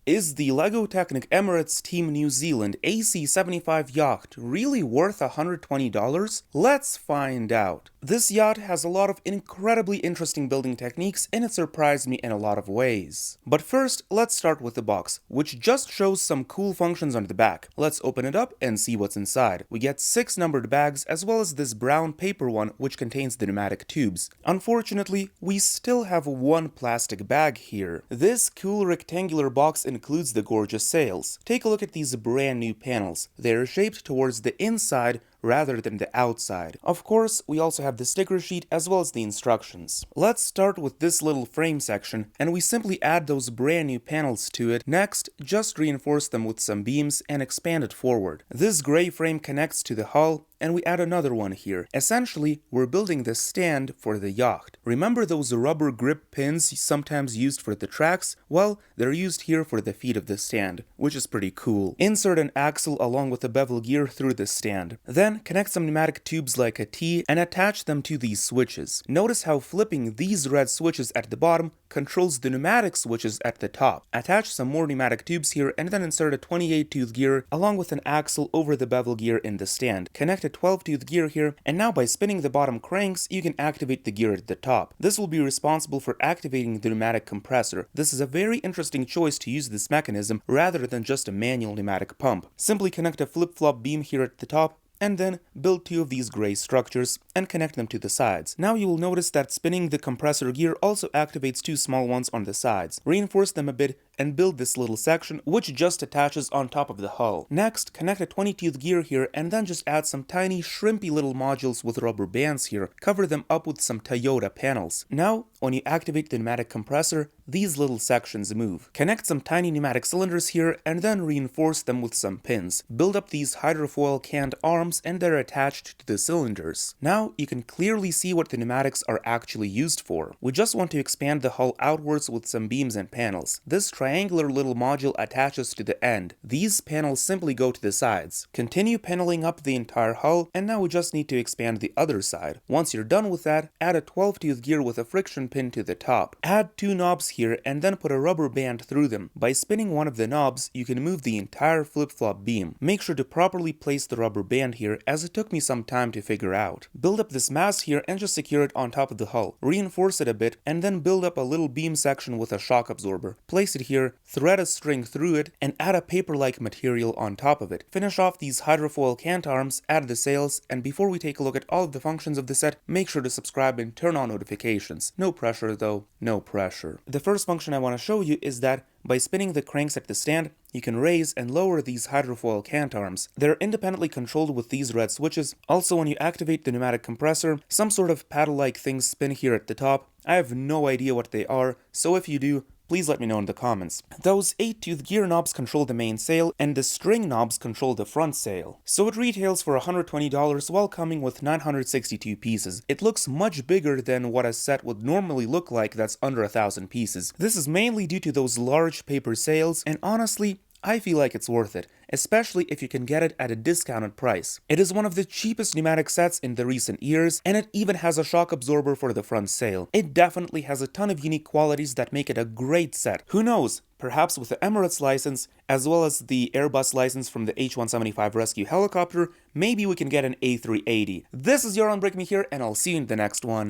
Is the LEGO Technic Emirates Team New Zealand AC75 Yacht really worth $120? Let's find out. This yacht has a lot of incredibly interesting building techniques and it surprised me in a lot of ways. But first, let's start with the box, which just shows some cool functions on the back. Let's open it up and see what's inside. We get 6 numbered bags as well as this brown paper one which contains the pneumatic tubes. Unfortunately, we still have one plastic bag here. This cool rectangular box includes the gorgeous sails. Take a look at these brand new panels. They are shaped towards the inside rather than the outside. Of course, we also have the sticker sheet as well as the instructions. Let's start with this little frame section, and we simply add those brand new panels to it. Next, just reinforce them with some beams and expand it forward. This gray frame connects to the hull, and we add another one here. Essentially, we're building the stand for the yacht. Remember those rubber grip pins sometimes used for the tracks? Well, they're used here for the feet of the stand, which is pretty cool. Insert an axle along with a bevel gear through the stand. Then, connect some pneumatic tubes like a T and attach them to these switches. Notice how flipping these red switches at the bottom controls the pneumatic switches at the top. Attach some more pneumatic tubes here and then insert a 28-tooth gear along with an axle over the bevel gear in the stand. Connect a 12-tooth gear here, and now by spinning the bottom cranks, you can activate the gear at the top. This will be responsible for activating the pneumatic compressor. This is a very interesting choice to use this mechanism rather than just a manual pneumatic pump. Simply connect a flip-flop beam here at the top, and then build 2 of these gray structures and connect them to the sides. Now you will notice that spinning the compressor gear also activates 2 small ones on the sides. Reinforce them a bit and build this little section which just attaches on top of the hull. Next, connect a 20-tooth gear here and then just add some tiny shrimpy little modules with rubber bands here. Cover them up with some Toyota panels. Now, when you activate the pneumatic compressor, these little sections move. Connect some tiny pneumatic cylinders here and then reinforce them with some pins. Build up these hydrofoil canned arms and they're attached to the cylinders. Now you can clearly see what the pneumatics are actually used for. We just want to expand the hull outwards with some beams and panels. This triangular little module attaches to the end. These panels simply go to the sides. Continue paneling up the entire hull, and now we just need to expand the other side. Once you're done with that, add a 12-tooth gear with a friction pin to the top. Add 2 knobs here and then put a rubber band through them. By spinning one of the knobs, you can move the entire flip-flop beam. Make sure to properly place the rubber band here, as it took me some time to figure out. Build up this mass here and just secure it on top of the hull. Reinforce it a bit and then build up a little beam section with a shock absorber. Place it here, thread a string through it, and add a paper-like material on top of it. Finish off these hydrofoil cant arms, add the sails, and before we take a look at all of the functions of the set, make sure to subscribe and turn on notifications. No pressure though, no pressure. The first function I want to show you is that by spinning the cranks at the stand, you can raise and lower these hydrofoil cant arms. They're independently controlled with these red switches. Also, when you activate the pneumatic compressor, some sort of paddle-like things spin here at the top. I have no idea what they are, so if you do, please let me know in the comments. Those 8-tooth gear knobs control the main sail, and the string knobs control the front sail. So it retails for $120 while coming with 962 pieces. It looks much bigger than what a set would normally look like that's under 1,000 pieces. This is mainly due to those large paper sails, and honestly, I feel like it's worth it, especially if you can get it at a discounted price. It is one of the cheapest pneumatic sets in the recent years, and it even has a shock absorber for the front sail. It definitely has a ton of unique qualities that make it a great set. Who knows? Perhaps with the Emirates license, as well as the Airbus license from the H-175 rescue helicopter, maybe we can get an A380. This is your Break Me here, and I'll see you in the next one.